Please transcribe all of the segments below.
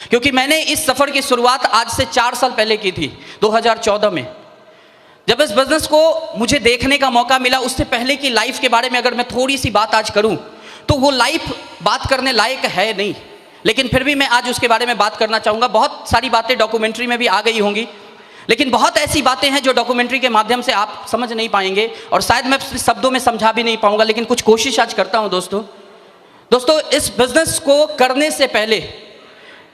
क्योंकि मैंने इस सफ़र की शुरुआत आज से 4 साल पहले की थी, 2014 में। जब इस बिज़नेस को मुझे देखने का मौका मिला, उससे पहले की लाइफ के बारे में अगर मैं थोड़ी सी बात आज करूं तो वो लाइफ बात करने लायक है नहीं, लेकिन फिर भी मैं आज उसके बारे में बात करना चाहूँगा। बहुत सारी बातें डॉक्यूमेंट्री में भी आ गई होंगी, लेकिन बहुत ऐसी बातें हैं जो डॉक्यूमेंट्री के माध्यम से आप समझ नहीं पाएंगे और शायद मैं शब्दों में समझा भी नहीं पाऊँगा, लेकिन कुछ कोशिश आज करता हूँ। दोस्तों, इस बिज़नेस को करने से पहले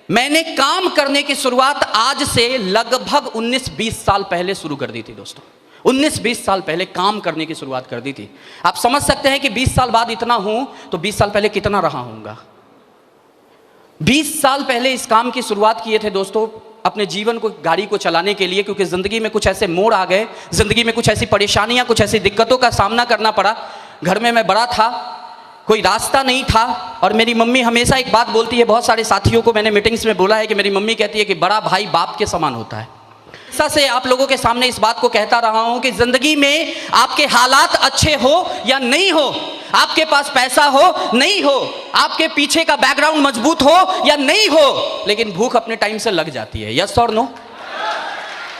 मैंने काम करने की शुरुआत आज से लगभग 19-20 साल पहले शुरू कर दी थी। दोस्तों, 19-20 साल पहले काम करने की शुरुआत कर दी थी। आप समझ सकते हैं कि 20 साल बाद इतना हूं तो 20 साल पहले कितना रहा होऊंगा। 20 साल पहले इस काम की शुरुआत किए थे दोस्तों, अपने जीवन को, गाड़ी को चलाने के लिए, क्योंकि ज़िंदगी में कुछ ऐसे मोड़ आ गए, ज़िंदगी में कुछ ऐसी परेशानियां, कुछ ऐसी दिक्कतों का सामना करना पड़ा। घर में मैं बड़ा था, कोई रास्ता नहीं था, और मेरी मम्मी हमेशा एक बात बोलती है, बहुत सारे साथियों को मैंने मीटिंग्स में बोला है कि मेरी मम्मी कहती है कि बड़ा भाई बाप के समान होता है। ऐसा से आप लोगों के सामने इस बात को कहता रहा हूं कि ज़िंदगी में आपके हालात अच्छे हो या नहीं हो, आपके पास पैसा हो नहीं हो, आपके पीछे का बैकग्राउंड मजबूत हो या नहीं हो, लेकिन भूख अपने टाइम से लग जाती है। यस और नो?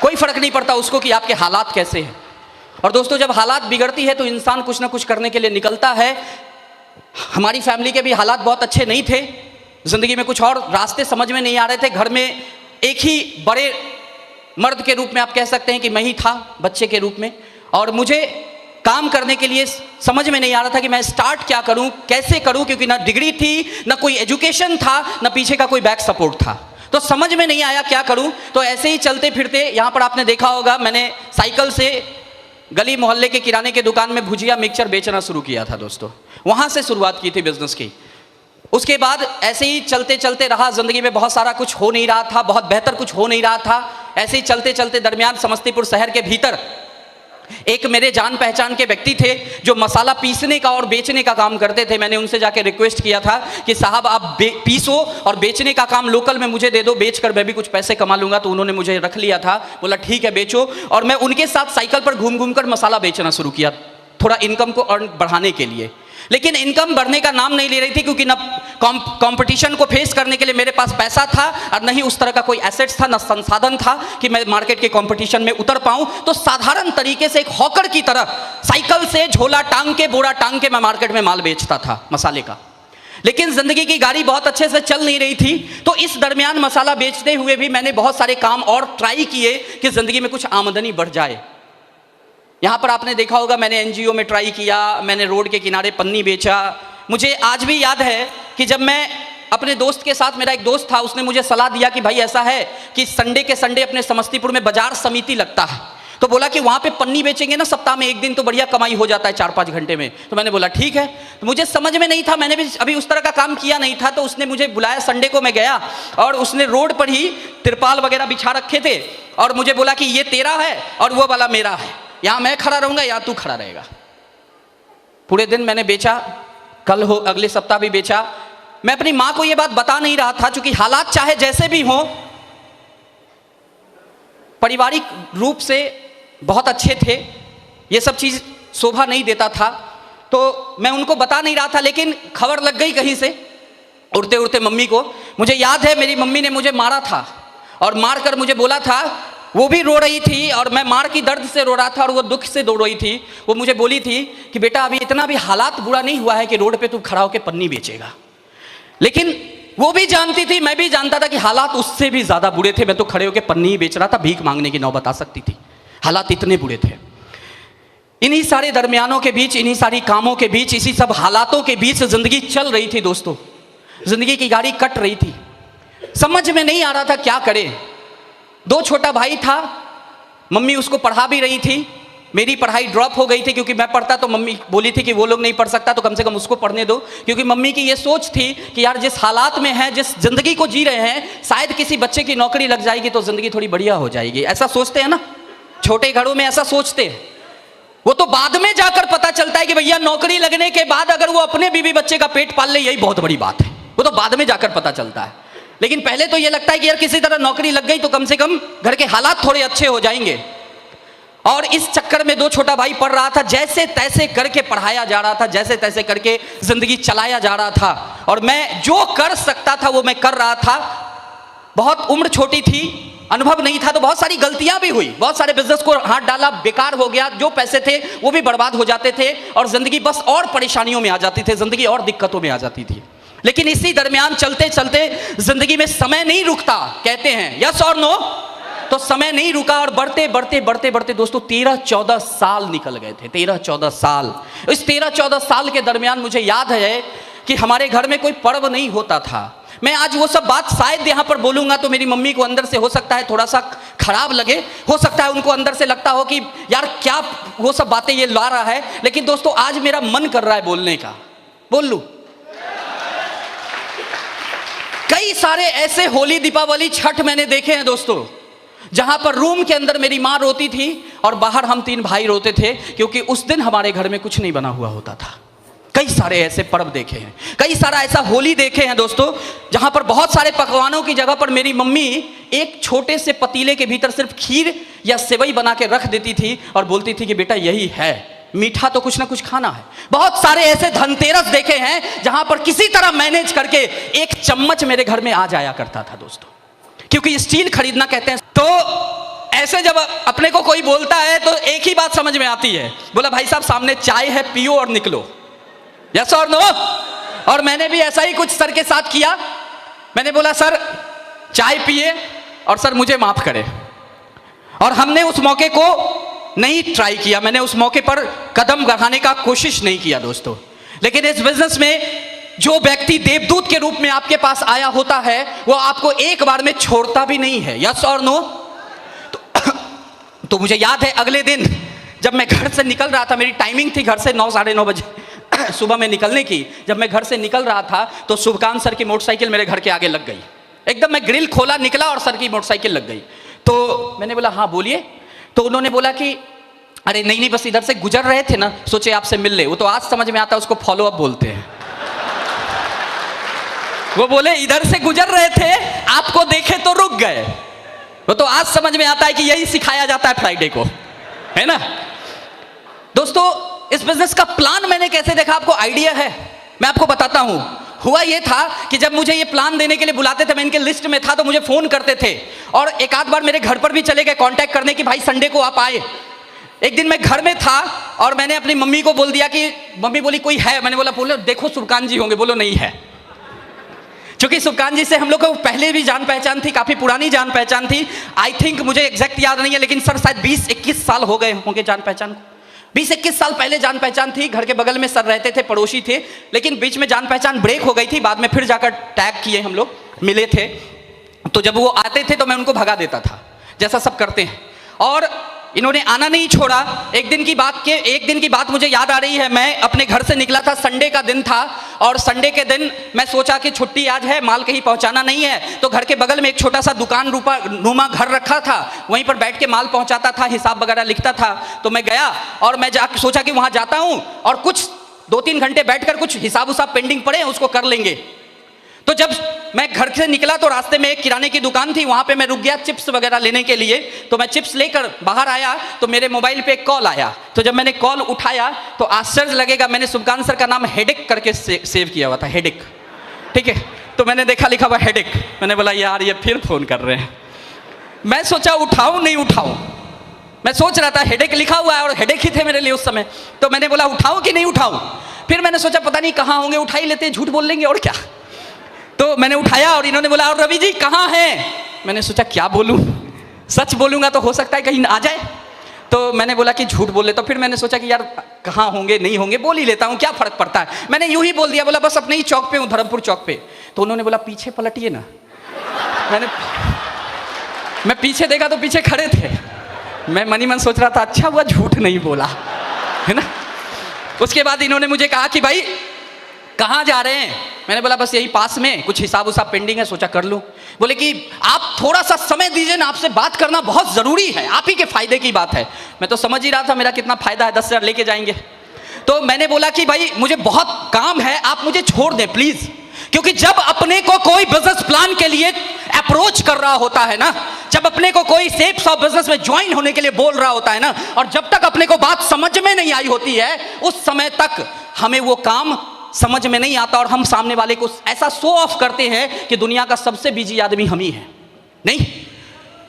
कोई फर्क नहीं पड़ता उसको कि आपके हालात कैसे हैं। और दोस्तों, जब हालात बिगड़ती है तो इंसान कुछ ना कुछ करने के लिए निकलता है। हमारी फैमिली के भी हालात बहुत अच्छे नहीं थे, ज़िंदगी में कुछ और रास्ते समझ में नहीं आ रहे थे। घर में एक ही बड़े मर्द के रूप में आप कह सकते हैं कि मैं ही था, बच्चे के रूप में, और मुझे काम करने के लिए समझ में नहीं आ रहा था कि मैं स्टार्ट क्या करूं, कैसे करूं, क्योंकि ना डिग्री थी, ना कोई एजुकेशन था, ना पीछे का कोई बैक सपोर्ट था, तो समझ में नहीं आया क्या करूं। तो ऐसे ही चलते फिरते, यहाँ पर आपने देखा होगा मैंने साइकिल से गली मोहल्ले के किराने के दुकान में भुजिया मिक्सचर बेचना शुरू किया था। दोस्तों, वहाँ से शुरुआत की थी बिजनेस की। उसके बाद ऐसे ही चलते चलते रहा, ज़िंदगी में बहुत सारा कुछ हो नहीं रहा था, बहुत बेहतर कुछ हो नहीं रहा था। ऐसे ही चलते चलते दरमियान समस्तीपुर शहर के भीतर एक मेरे जान पहचान के व्यक्ति थे जो मसाला पीसने का और बेचने का काम करते थे। मैंने उनसे जाके रिक्वेस्ट किया था कि साहब आप पीसो और बेचने का काम लोकल में मुझे दे दो, बेच कर मैं भी कुछ पैसे कमा लूँगा। तो उन्होंने मुझे रख लिया था, बोला ठीक है बेचो, और मैं उनके साथ साइकिल पर घूम घूम कर मसाला बेचना शुरू किया, थोड़ा इनकम को अर्न बढ़ाने के लिए। लेकिन इनकम बढ़ने का नाम नहीं ले रही थी, क्योंकि ना कंपटीशन को फेस करने के लिए मेरे पास पैसा था और नहीं उस तरह का कोई एसेट्स था, ना संसाधन था कि मैं मार्केट के कंपटीशन में उतर पाऊं। तो साधारण तरीके से एक हॉकर की तरह साइकिल से झोला टांग के, बोरा टांग के मैं मार्केट में माल बेचता था मसाले का। लेकिन जिंदगी की गाड़ी बहुत अच्छे से चल नहीं रही थी। तो इस दरमियान मसाला बेचते हुए भी मैंने बहुत सारे काम और ट्राई किए कि जिंदगी में कुछ आमदनी बढ़ जाए। यहाँ पर आपने देखा होगा मैंने एनजीओ में ट्राई किया, मैंने रोड के किनारे पन्नी बेचा। मुझे आज भी याद है कि जब मैं अपने दोस्त के साथ, मेरा एक दोस्त था, उसने मुझे सलाह दिया कि भाई ऐसा है कि संडे के संडे अपने समस्तीपुर में बाजार समिति लगता है, तो बोला कि वहाँ पे पन्नी बेचेंगे ना सप्ताह में एक दिन, तो बढ़िया कमाई हो जाता है 4-5 घंटे में। तो मैंने बोला ठीक है। तो मुझे समझ में नहीं था, मैंने भी अभी उस तरह का काम किया नहीं था। तो उसने मुझे बुलाया, संडे को मैं गया और उसने रोड पर ही तिरपाल वगैरह बिछा रखे थे और मुझे बोला कि ये तेरा है और वो वाला मेरा है, यहाँ मैं खड़ा रहूँगा या तू खड़ा रहेगा। पूरे दिन मैंने बेचा, कल हो अगले सप्ताह भी बेचा। मैं अपनी माँ को ये बात बता नहीं रहा था, क्योंकि हालात चाहे जैसे भी हों, पारिवारिक रूप से बहुत अच्छे थे, ये सब चीज़ शोभा नहीं देता था, तो मैं उनको बता नहीं रहा था। लेकिन खबर लग गई कहीं से उड़ते उड़ते मम्मी को। मुझे याद है मेरी मम्मी ने मुझे मारा था और मार कर मुझे बोला था, वो भी रो रही थी और मैं मार की दर्द से रो रहा था और वो दुख से रो रही थी। वो मुझे बोली थी कि बेटा अभी इतना भी हालात बुरा नहीं हुआ है कि रोड पे तू खड़ा होकर पन्नी बेचेगा। लेकिन वो भी जानती थी, मैं भी जानता था कि हालात उससे भी ज़्यादा बुरे थे। मैं तो खड़े होकर पन्नी ही बेच रहा था, भीख मांगने की नौबत आ सकती थी, हालात इतने बुरे थे। इन्हीं सारे दरमियानों के बीच, इन्हीं सारी कामों के बीच, इसी सब हालातों के बीच ज़िंदगी चल रही थी दोस्तों। ज़िंदगी की गाड़ी कट रही थी, समझ में नहीं आ रहा था क्या करे। 2 छोटा भाई था, मम्मी उसको पढ़ा भी रही थी। मेरी पढ़ाई ड्रॉप हो गई थी क्योंकि मैं पढ़ता, तो मम्मी बोली थी कि वो लोग नहीं पढ़ सकता तो कम से कम उसको पढ़ने दो, क्योंकि मम्मी की ये सोच थी कि यार जिस हालात में है, जिस जिंदगी को जी रहे हैं, शायद किसी बच्चे की नौकरी लग जाएगी तो जिंदगी थोड़ी बढ़िया हो जाएगी। ऐसा सोचते हैं ना, छोटे घरों में ऐसा सोचते हैं। वो तो बाद में जाकर पता चलता है कि भैया नौकरी लगने के बाद अगर वो अपने बीवी बच्चे का पेट पाल ले, यही बहुत बड़ी बात है। वो तो बाद में जाकर पता चलता है। लेकिन पहले तो ये लगता है कि यार किसी तरह नौकरी लग गई तो कम से कम घर के हालात थोड़े अच्छे हो जाएंगे। और इस चक्कर में 2 छोटा भाई पढ़ रहा था, जैसे तैसे करके पढ़ाया जा रहा था, जैसे तैसे करके जिंदगी चलाया जा रहा था, और मैं जो कर सकता था वो मैं कर रहा था। बहुत उम्र छोटी थी, अनुभव नहीं था, तो बहुत सारी गलतियां भी हुई, बहुत सारे बिजनेस को हाथ डाला, बेकार हो गया, जो पैसे थे वो भी बर्बाद हो जाते थे और जिंदगी बस और परेशानियों में आ जाती थी, जिंदगी और दिक्कतों में आ जाती थी। लेकिन इसी दरमियान चलते चलते जिंदगी में समय नहीं रुकता, कहते हैं यस और नो, तो समय नहीं रुका और बढ़ते बढ़ते बढ़ते बढ़ते दोस्तों 13-14 साल निकल गए थे, 13-14 साल। इस 13-14 साल के दरमियान मुझे याद है कि हमारे घर में कोई पर्व नहीं होता था। मैं आज वो सब बात शायद यहाँ पर बोलूँगा तो मेरी मम्मी को अंदर से हो सकता है थोड़ा सा खराब लगे, हो सकता है उनको अंदर से लगता हो कि यार क्या वो सब बातें ये ला रहा है, लेकिन दोस्तों आज मेरा मन कर रहा है बोलने का, बोल लूँ। कई सारे ऐसे होली, दीपावली, छठ मैंने देखे हैं दोस्तों, जहां पर रूम के अंदर मेरी माँ रोती थी और बाहर हम 3 भाई रोते थे, क्योंकि उस दिन हमारे घर में कुछ नहीं बना हुआ होता था। कई सारे ऐसे पर्व देखे हैं, कई सारा ऐसा होली देखे हैं दोस्तों, जहां पर बहुत सारे पकवानों की जगह पर मेरी मम्मी एक छोटे से पतीले के भीतर सिर्फ खीर या सेवई बना के रख देती थी और बोलती थी कि बेटा यही है, मीठा तो कुछ ना कुछ खाना है। बहुत सारे ऐसे धनतेरस देखे हैं जहां पर किसी तरह मैनेज करके एक चम्मच मेरे घर में आ जाया करता था दोस्तों, क्योंकि स्टील खरीदना कहते हैं। तो ऐसे जब अपने को कोई बोलता है तो एक ही बात समझ में आती है, बोला भाई साहब सामने चाय है, पियो और निकलो, यस और नो। और मैंने भी ऐसा ही कुछ सर के साथ किया। मैंने बोला सर चाय पिए और सर मुझे माफ करें, और हमने उस मौके को नहीं ट्राई किया, मैंने उस मौके पर कदम बढ़ाने का कोशिश नहीं किया दोस्तों। लेकिन इस बिजनेस में जो व्यक्ति देवदूत के रूप में आपके पास आया होता है वो आपको एक बार में छोड़ता भी नहीं है, यस और नो। तो मुझे याद है अगले दिन जब मैं घर से निकल रहा था, मेरी टाइमिंग थी घर से 9-9:30 बजे सुबह में निकलने की। जब मैं घर से निकल रहा था तो शुभकांत सर की मोटरसाइकिल मेरे घर के आगे लग गई। एकदम मैं ग्रिल खोला, निकला और सर की मोटरसाइकिल लग गई। तो मैंने बोला हाँ बोलिए। तो उन्होंने बोला कि अरे नहीं नहीं बस इधर से गुजर रहे थे ना, सोचे आपसे मिल ले। वो तो आज समझ में आता है, उसको फॉलो अप बोलते हैं। वो बोले इधर से गुजर रहे थे, आपको देखे तो रुक गए। वो तो आज समझ में आता है कि यही सिखाया जाता है फ्राइडे को, है ना दोस्तों। इस बिजनेस का प्लान मैंने कैसे देखा, आपको आइडिया है? मैं आपको बताता हूं। हुआ ये था कि जब मुझे ये प्लान देने के लिए बुलाते थे, मैं इनके लिस्ट में था, तो मुझे फोन करते थे और एक आध बार मेरे घर पर भी चले गए कांटेक्ट करने की भाई संडे को आप आए। एक दिन मैं घर में था और मैंने अपनी मम्मी को बोल दिया कि मम्मी बोली कोई है? मैंने बोला बोलो देखो सुबकान जी होंगे। बोलो नहीं है। क्योंकि सुबकान जी से हम लोग को पहले भी जान पहचान थी, काफी पुरानी जान पहचान थी। आई थिंक मुझे एग्जैक्ट याद नहीं है, लेकिन सर शायद 20-21 साल हो गए होंगे जान पहचान को। 20-21 साल पहले जान पहचान थी। घर के बगल में सर रहते थे, पड़ोसी थे, लेकिन बीच में जान पहचान ब्रेक हो गई थी। बाद में फिर जाकर टैग किए, हम लोग मिले थे। तो जब वो आते थे तो मैं उनको भगा देता था, जैसा सब करते हैं। और इन्होंने आना नहीं छोड़ा। एक दिन की बात मुझे याद आ रही है। मैं अपने घर से निकला था, संडे का दिन था, और संडे के दिन मैं सोचा कि छुट्टी आज है, माल कहीं पहुंचाना नहीं है, तो घर के बगल में एक छोटा सा दुकान नुमा घर रखा था, वहीं पर बैठ के माल पहुंचाता था, हिसाब वगैरह लिखता था। तो मैं गया और मैं सोचा कि वहां जाता हूं और कुछ 2-3 घंटे बैठकर कुछ हिसाब उसाब पेंडिंग पड़े हैं उसको कर लेंगे। तो जब मैं घर से निकला तो रास्ते में एक किराने की दुकान थी, वहां पे मैं रुक गया चिप्स वगैरह लेने के लिए। तो मैं चिप्स लेकर बाहर आया तो मेरे मोबाइल पे एक कॉल आया। तो जब मैंने कॉल उठाया तो आश्चर्य लगेगा, मैंने सुबकान सर का नाम हेडेक करके सेव किया हुआ था, हेडेक, ठीक है। तो मैंने देखा लिखा हुआ हेडेक। मैंने बोला यार ये फिर फोन कर रहे हैं। मैं सोचा उठाऊं नहीं उठाऊं, मैं सोच रहा था, हेडेक लिखा हुआ है और हेडेक ही थे मेरे लिए उस समय। तो मैंने बोला उठाऊं कि नहीं उठाऊं। फिर मैंने सोचा पता नहीं कहाँ होंगे, उठा ही लेते हैं, झूठ बोल लेंगे और क्या। तो मैंने उठाया और इन्होंने बोला और रवि जी कहाँ हैं? मैंने सोचा क्या बोलूं, सच बोलूंगा तो हो सकता है कहीं आ जाए। तो मैंने बोला कि झूठ बोल लेता। तो फिर मैंने सोचा कि यार कहाँ होंगे नहीं होंगे, बोल ही लेता हूँ, क्या फर्क पड़ता है। मैंने यूं ही बोल दिया, बोला बस अपने ही चौक पे हूँ, धर्मपुर चौक पे। तो उन्होंने बोला पीछे पलटिए ना। मैं पीछे देखा तो पीछे खड़े थे। मैं मनी मन सोच रहा था अच्छा हुआ झूठ नहीं बोला, है ना। उसके बाद इन्होंने मुझे कहा कि भाई कहाँ जा रहे हैं? मैंने बोला बस यही पास में, कुछ हिसाब उसाब पेंडिंग है, सोचा कर लूँ। बोले कि आप थोड़ा सा समय दीजिए ना, आपसे बात करना बहुत ज़रूरी है, आप ही के फायदे की बात है। मैं तो समझ ही रहा था मेरा कितना फायदा है, 10,000 लेके जाएंगे। तो मैंने बोला कि भाई मुझे बहुत काम है, आप मुझे छोड़ दें प्लीज़। क्योंकि जब अपने को कोई बिजनेस प्लान के लिए अप्रोच कर रहा होता है ना, जब अपने को कोई सेप्स ऑफ बिजनेस में ज्वाइन होने के लिए बोल रहा होता है ना, और जब तक अपने को बात समझ में नहीं आई होती है, उस समय तक हमें वो काम समझ में नहीं आता और हम सामने वाले को ऐसा शो ऑफ करते हैं कि दुनिया का सबसे बिजी आदमी हम ही हैं। नहीं,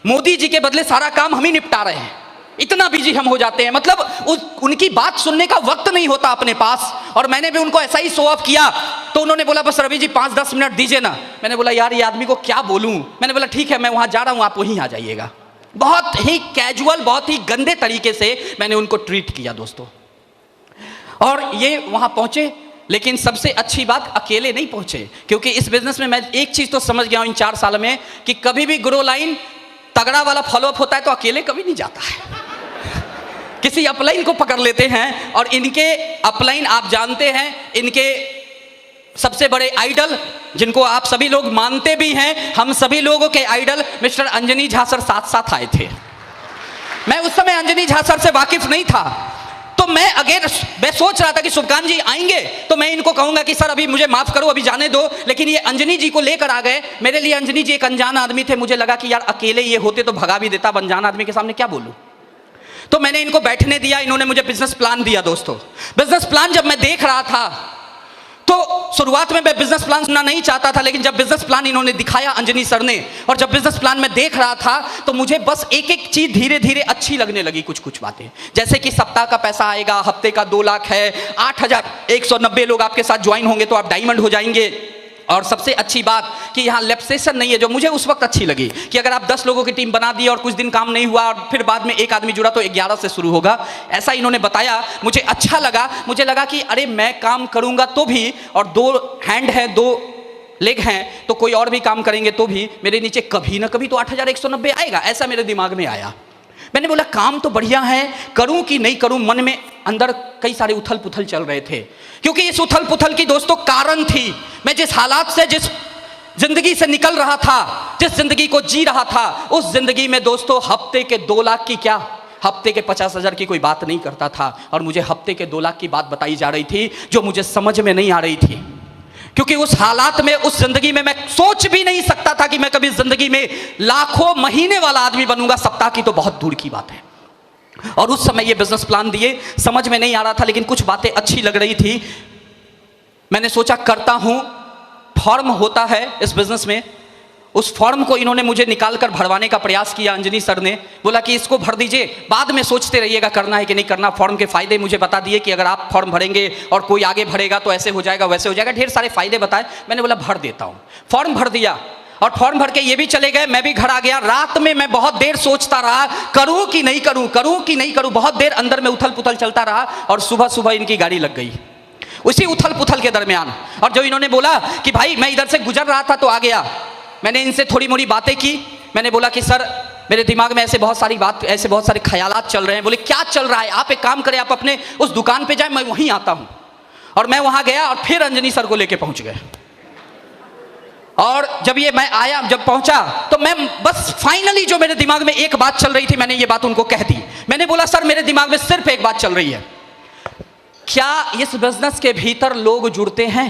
मोदी जी के बदले सारा काम हम ही निपटा रहे हैं, इतना बिजी हम हो जाते हैं, मतलब उनकी बात सुनने का वक्त नहीं होता अपने पास। और मैंने भी उनको ऐसा ही शो ऑफ किया, तो उन्होंने बोला बस रवि जी 5-10 मिनट दीजिए ना। मैंने बोला यार ये आदमी को क्या बोलूं। मैंने बोला ठीक है मैं वहां जा रहा हूं, आप वहीं आ जाइएगा। बहुत ही कैजुअल, बहुत ही गंदे तरीके से मैंने उनको ट्रीट किया दोस्तों। और ये वहां पहुंचे, लेकिन सबसे अच्छी बात अकेले नहीं पहुंचे, क्योंकि इस बिजनेस में मैं एक चीज तो समझ गया हूं इन 4 साल में कि कभी भी ग्रो लाइन तगड़ा वाला फॉलोअप होता है तो अकेले कभी नहीं जाता है। किसी अपलाइन को पकड़ लेते हैं, और इनके अपलाइन आप जानते हैं, इनके सबसे बड़े आइडल जिनको आप सभी लोग मानते भी हैं, हम सभी लोगों के idol mister Anjani Jha sir साथ साथ आए थे। मैं उस समय अंजनी झा सर से वाकिफ नहीं था, तो मैं सोच रहा था कि शुभकांत जी आएंगे तो मैं इनको कहूंगा कि सर अभी मुझे माफ करो, अभी जाने दो, लेकिन ये अंजनी जी को लेकर आ गए। मेरे लिए अंजनी जी एक अनजान आदमी थे, मुझे लगा कि यार अकेले ये होते तो भगा भी देता, अनजान आदमी के सामने क्या बोलूं। तो मैंने इनको बैठने दिया, इन्होंने मुझे बिजनेस प्लान दिया दोस्तों। बिजनेस प्लान जब मैं देख रहा था, तो शुरुआत में मैं बिजनेस प्लान सुनना नहीं चाहता था, लेकिन जब बिजनेस प्लान इन्होंने दिखाया अंजनी सर ने, और जब बिजनेस प्लान में देख रहा था, तो मुझे बस एक एक चीज धीरे धीरे अच्छी लगने लगी। कुछ कुछ बातें, जैसे कि सप्ताह का पैसा आएगा, हफ्ते का 2 लाख है, 8,190 लोग आपके साथ ज्वाइन होंगे तो आप डायमंड हो जाएंगे। और सबसे अच्छी बात कि यहाँ लेप्सेशन नहीं है, जो मुझे उस वक्त अच्छी लगी कि अगर आप 10 लोगों की टीम बना दी और कुछ दिन काम नहीं हुआ और फिर बाद में एक आदमी जुड़ा तो 11 से शुरू होगा, ऐसा इन्होंने बताया। मुझे अच्छा लगा, मुझे लगा कि अरे मैं काम करूंगा तो भी, और 2 हैंड है 2 लेग हैं, तो कोई और भी काम करेंगे तो भी मेरे नीचे कभी ना कभी तो 8,190 आएगा, ऐसा मेरे दिमाग में आया। मैंने बोला काम तो बढ़िया है, करूं कि नहीं करूं, मन में अंदर कई सारे उथल पुथल चल रहे थे। क्योंकि इस उथल पुथल की दोस्तों कारण थी, मैं जिस हालात से, जिस जिंदगी से निकल रहा था, जिस जिंदगी को जी रहा था, उस जिंदगी में दोस्तों हफ्ते के 2 लाख की क्या, हफ्ते के 50,000 की कोई बात नहीं करता था, और मुझे हफ्ते के 2 लाख की बात बताई जा रही थी जो मुझे समझ में नहीं आ रही थी। क्योंकि उस हालात में, उस जिंदगी में मैं सोच भी नहीं सकता था कि मैं कभी जिंदगी में लाखों महीने वाला आदमी बनूंगा, सप्ताह की तो बहुत दूर की बात है। और उस समय ये बिजनेस प्लान दिए, समझ में नहीं आ रहा था, लेकिन कुछ बातें अच्छी लग रही थी। मैंने सोचा करता हूं, फॉर्म होता है इस बिजनेस में, उस फॉर्म को इन्होंने मुझे निकालकर भरवाने का प्रयास किया। अंजनी सर ने बोला कि इसको भर दीजिए, बाद में सोचते रहिएगा करना है कि नहीं करना। फॉर्म के फायदे मुझे बता दिए कि अगर आप फॉर्म भरेंगे और कोई आगे भरेगा तो ऐसे हो जाएगा, वैसे हो जाएगा, ढेर सारे फायदे बताए। मैंने बोला भर देता हूं। फॉर्म भर दिया, और फॉर्म भर के ये भी चले गए, मैं भी घर आ गया। रात में मैं बहुत देर सोचता रहा, करूं कि नहीं करूं, करूं कि नहीं करूं, बहुत देर अंदर में उथल पुथल चलता रहा। और सुबह सुबह इनकी गाड़ी लग गई उसी उथल पुथल के दरमियान। और जो इन्होंने बोला कि भाई मैं इधर से गुजर रहा था तो आ गया, मैंने इनसे थोड़ी मोड़ी बातें की। मैंने बोला कि सर मेरे दिमाग में ऐसे बहुत सारे ख्यालात चल रहे हैं। बोले क्या चल रहा है? आप एक काम करें, आप अपने उस दुकान पे जाए, मैं वहीं आता हूं। और मैं वहां गया और फिर अंजनी सर को लेके पहुंच गए। और जब ये मैं आया, जब पहुंचा, तो मैं बस फाइनली जो मेरे दिमाग में एक बात चल रही थी, मैंने ये बात उनको कह दी। मैंने बोला सर मेरे दिमाग में सिर्फ एक बात चल रही है, क्या इस बिजनेस के भीतर लोग जुड़ते हैं?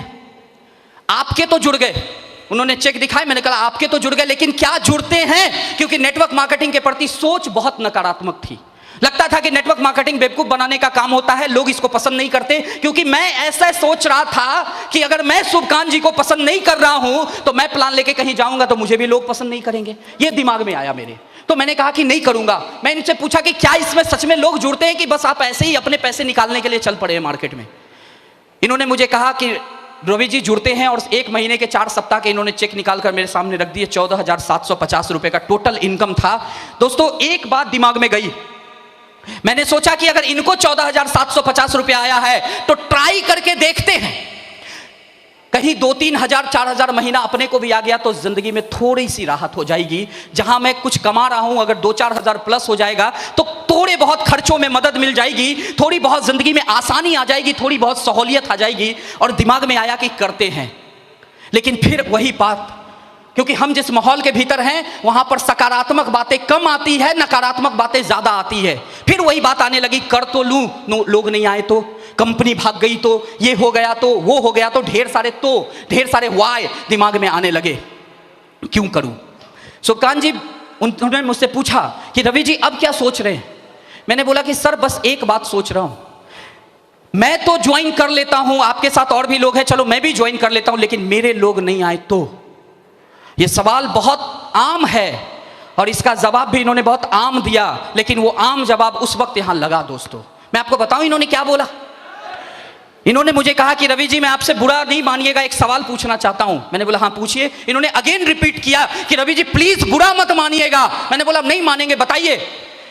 आपके तो जुड़ गए, उन्होंने चेक दिखाए, मैंने कहा आपके तो जुड़ गए, लेकिन क्या जुड़ते हैं? क्योंकि नेटवर्क मार्केटिंग के प्रति सोच बहुत नकारात्मक थी। लगता था कि नेटवर्क मार्केटिंग बेवकूफ बनाने का काम होता है, लोग इसको पसंद नहीं करते। क्योंकि मैं ऐसा सोच रहा था कि अगर मैं शुभकांत जी को पसंद नहीं कर रहा हूं तो मैं प्लान लेके कहीं जाऊंगा तो मुझे भी लोग पसंद नहीं करेंगे। ये दिमाग में आया मेरे। तो मैंने कहा कि नहीं करूंगा। मैं इनसे पूछा कि क्या इसमें सच में लोग जुड़ते हैं कि बस आप ऐसे ही अपने पैसे निकालने के लिए चल पड़े हैं मार्केट में? इन्होंने मुझे कहा कि रवि जी जुड़ते हैं, और 1 महीने के 4 सप्ताह के इन्होंने चेक निकालकर मेरे सामने रख दिए। 14,750 रुपए का टोटल इनकम था। दोस्तों एक बात दिमाग में गई, मैंने सोचा कि अगर इनको 14,750 रुपए आया है तो ट्राई करके देखते हैं, कहीं 2-3 हजार 4 हजार महीना अपने को भी आ गया तो जिंदगी में थोड़ी सी राहत हो जाएगी। जहां मैं कुछ कमा रहा हूं, अगर 2-4 हजार प्लस हो जाएगा तो थोड़े बहुत खर्चों में मदद मिल जाएगी, थोड़ी बहुत जिंदगी में आसानी आ जाएगी, थोड़ी बहुत सहूलियत आ जाएगी। और दिमाग में आया कि करते हैं। लेकिन फिर वही बात, क्योंकि हम जिस माहौल के भीतर हैं वहां पर सकारात्मक बातें कम आती है, नकारात्मक बातें ज्यादा आती है। फिर वही बात आने लगी, कर तो लूं, लोग नहीं आए तो, कंपनी भाग गई तो, ये हो गया तो, वो हो गया तो, ढेर सारे वाय दिमाग में आने लगे। क्यों करूं? शुभकांत जी उन्होंने मुझसे पूछा कि रवि जी अब क्या सोच रहे हैं? मैंने बोला कि सर बस एक बात सोच रहा हूं, मैं तो ज्वाइन कर लेता हूं, आपके साथ और भी लोग हैं, चलो मैं भी ज्वाइन कर लेता हूं, लेकिन मेरे लोग नहीं आए तो, ये सवाल बहुत आम है और इसका जवाब भी इन्होंने बहुत आम दिया, लेकिन वो आम जवाब उस वक्त यहां लगा। दोस्तों मैं आपको बताऊं इन्होंने क्या बोला। इन्होंने मुझे कहा कि रवि जी मैं आपसे बुरा नहीं मानिएगा, एक सवाल पूछना चाहता हूं। मैंने बोला हाँ पूछिए। इन्होंने अगेन रिपीट किया कि रवि जी प्लीज बुरा मत मानिएगा। मैंने बोला नहीं मानेंगे, बताइए।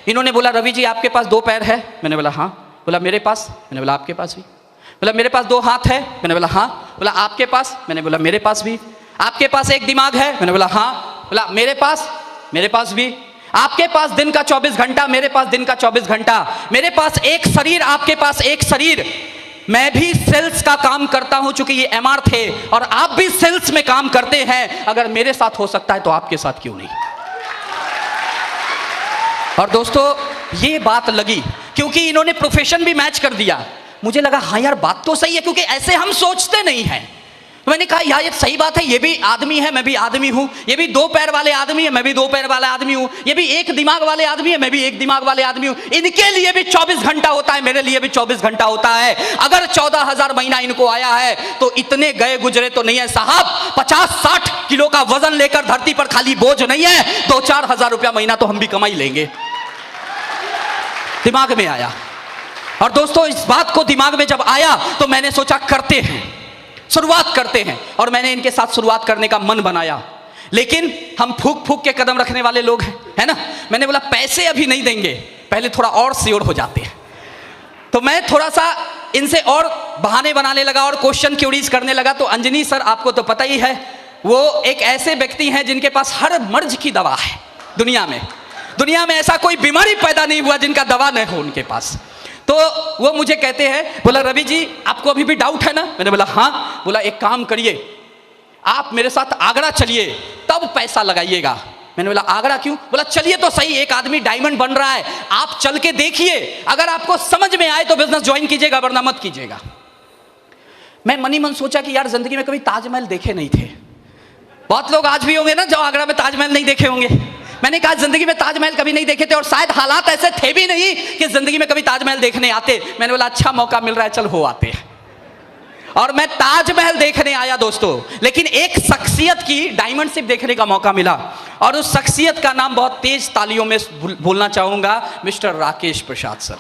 इन्होंने बोला रवि जी आपके पास 2 पैर है। मैंने बोला हाँ। बोला मेरे पास। मैंने बोला आपके पास भी। बोला मेरे पास 2 हाथ है। मैंने बोला हाँ। बोला आपके पास। मैंने बोला मेरे पास भी। आपके पास 1 दिमाग है। मैंने बोला हाँ। बोला मेरे पास भी। आपके पास दिन का 24 घंटा, मेरे पास दिन का 24 घंटा। मेरे पास एक शरीर, आपके पास एक शरीर। मैं भी सेल्स का काम करता हूं, चूंकि ये एमआर थे और आप भी सेल्स में काम करते हैं। अगर मेरे साथ हो सकता है तो आपके साथ क्यों नहीं। और दोस्तों ये बात लगी क्योंकि इन्होंने प्रोफेशन भी मैच कर दिया। मुझे लगा हाँ यार बात तो सही है, क्योंकि ऐसे हम सोचते नहीं हैं। मैंने कहा यार ये सही बात है, ये भी आदमी है, मैं भी आदमी हूं। ये भी 2 पैर वाले आदमी है, मैं भी 2 पैर वाला आदमी हूं। ये भी 1 दिमाग वाले आदमी है, मैं भी 1 दिमाग वाले आदमी हूं। इनके लिए भी 24 घंटा होता है, मेरे लिए भी 24 घंटा होता है। अगर 14,000 महीना इनको आया है तो इतने गए गुजरे तो नहीं है साहब। 50-60 किलो का वजन लेकर धरती पर खाली बोझ नहीं है। 2-4 हजार रुपया महीना तो हम भी कमा ही लेंगे। दिमाग में आया। और दोस्तों इस बात को दिमाग में जब आया तो मैंने सोचा करते हैं, शुरुआत करते हैं। और मैंने इनके साथ शुरुआत करने का मन बनाया। लेकिन हम फूक फूक के कदम रखने वाले लोग हैं, है ना। मैंने बोला पैसे अभी नहीं देंगे, पहले थोड़ा और श्योर हो जाते हैं। तो मैं थोड़ा सा इनसे और बहाने बनाने लगा और क्वेश्चन क्यूरीज करने लगा। तो अंजनी सर आपको तो पता ही है, वो एक ऐसे व्यक्ति हैं जिनके पास हर मर्ज की दवा है। दुनिया में ऐसा कोई बीमारी पैदा नहीं हुआ जिनका दवा नहीं हो उनके पास। तो वो मुझे कहते हैं, बोला रवि जी आपको अभी भी डाउट है ना। मैंने बोला हाँ। बोला एक काम करिए, आप मेरे साथ आगरा चलिए, तब पैसा लगाइएगा। मैंने बोला आगरा क्यों। बोला चलिए तो सही, एक आदमी डायमंड बन रहा है, आप चल के देखिए, अगर आपको समझ में आए तो बिजनेस ज्वाइन कीजिएगा, वरना मत कीजिएगा। मैं मनी मन सोचा कि यार जिंदगी में कभी ताजमहल देखे नहीं थे। बहुत लोग आज भी होंगे ना जो आगरा में ताजमहल नहीं देखे होंगे। मैंने कहा जिंदगी में ताजमहल कभी नहीं देखे थे और शायद हालात ऐसे थे भी नहीं कि जिंदगी में कभी ताजमहल देखने आते। मैंने बोला अच्छा मौका मिल रहा है, चल हो आते हैं। और मैं ताजमहल देखने आया दोस्तों, लेकिन एक शख्सियत की डायमंड शिप देखने का मौका मिला। और उस शख्सियत का नाम बहुत तेज तालियों में बोलना चाहूंगा, मिस्टर राकेश प्रसाद सर।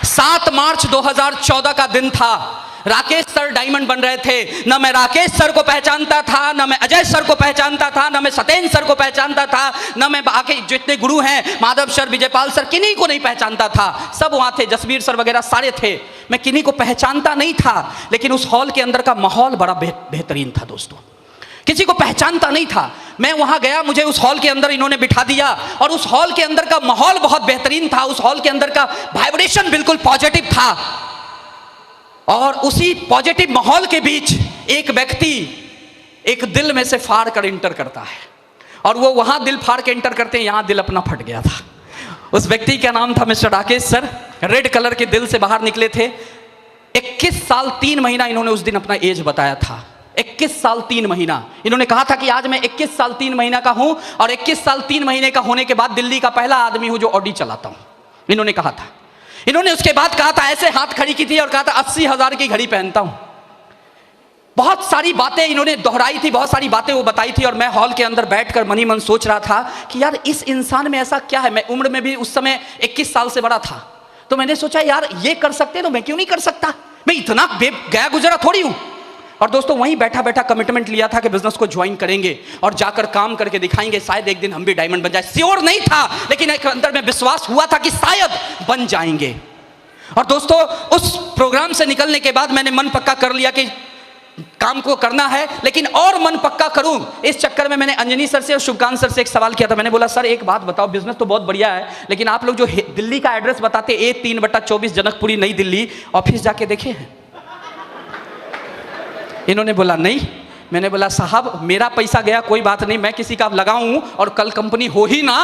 7 मार्च 2014 का दिन था। राकेश सर डायमंड बन रहे थे। ना मैं राकेश सर को पहचानता था, ना मैं अजय सर को पहचानता था, ना मैं सत्येंद्र सर को पहचानता था, ना मैं बाकी जितने गुरु हैं माधव सर, विजयपाल सर, किन्हीं को नहीं पहचानता था। सब वहाँ थे, जसवीर सर वगैरह सारे थे। मैं किन्हीं को पहचानता नहीं था, लेकिन उस हॉल के अंदर का माहौल बड़ा बेहतरीन था दोस्तों। किसी को पहचानता नहीं था। मैं वहां गया, मुझे उस हॉल के अंदर इन्होंने बिठा दिया और उस हॉल के अंदर का माहौल बहुत बेहतरीन था। उस हॉल के अंदर का वाइब्रेशन बिल्कुल पॉजिटिव था। और उसी पॉजिटिव माहौल के बीच एक व्यक्ति एक दिल में से फाड़ कर इंटर करता है। और वो वहां दिल फाड़ के इंटर करते हैं, यहां दिल अपना फट गया था। उस व्यक्ति का नाम था mister Rakesh sir. Red colour के दिल से बाहर निकले थे। 21 साल 3 महीना इन्होंने उस दिन अपना एज बताया था। 21 साल 3 महीना। इन्होंने कहा था कि आज मैं 21 साल 3 महीना का हूं और 21 साल 3 महीने का होने के बाद दिल्ली का पहला आदमी हूं जो ऑडी चलाता हूं, इन्होंने कहा था। इन्होंने उसके बाद कहा था, ऐसे हाथ खड़ी की थी और कहा था 80,000 की घड़ी पहनता हूं। बहुत सारी बातें इन्होंने दोहराई थी, बहुत सारी बातें वो बताई थी। और मैं हॉल के अंदर बैठकर मनी मन सोच रहा था कि यार इस इंसान में ऐसा क्या है। मैं उम्र में भी उस समय 21 साल से बड़ा था। तो मैंने सोचा यार ये कर सकते तो मैं क्यों नहीं कर सकता। मैं इतना गया गुजरा थोड़ी हूं। और दोस्तों वहीं बैठा बैठा कमिटमेंट लिया था कि बिजनेस को ज्वाइन करेंगे और जाकर काम करके दिखाएंगे, शायद एक दिन हम भी डायमंड बन जाए। श्योर नहीं था, लेकिन एक अंदर में विश्वास हुआ था कि शायद बन जाएंगे। और दोस्तों उस प्रोग्राम से निकलने के बाद मैंने मन पक्का कर लिया कि काम को करना है, लेकिन और मन पक्का करूं इस चक्कर में मैंने अंजनी सर से और शुभकांत सर से एक सवाल किया था। मैंने बोला सर एक बात बताओ, बिजनेस तो बहुत बढ़िया है, लेकिन आप लोग जो दिल्ली का एड्रेस बताते A3/24 जनकपुरी नई दिल्ली, ऑफिस जाके देखे हैं? इन्होंने बोला नहीं। मैंने बोला साहब मेरा पैसा गया कोई बात नहीं, मैं किसी का लगाऊं और कल कंपनी हो ही ना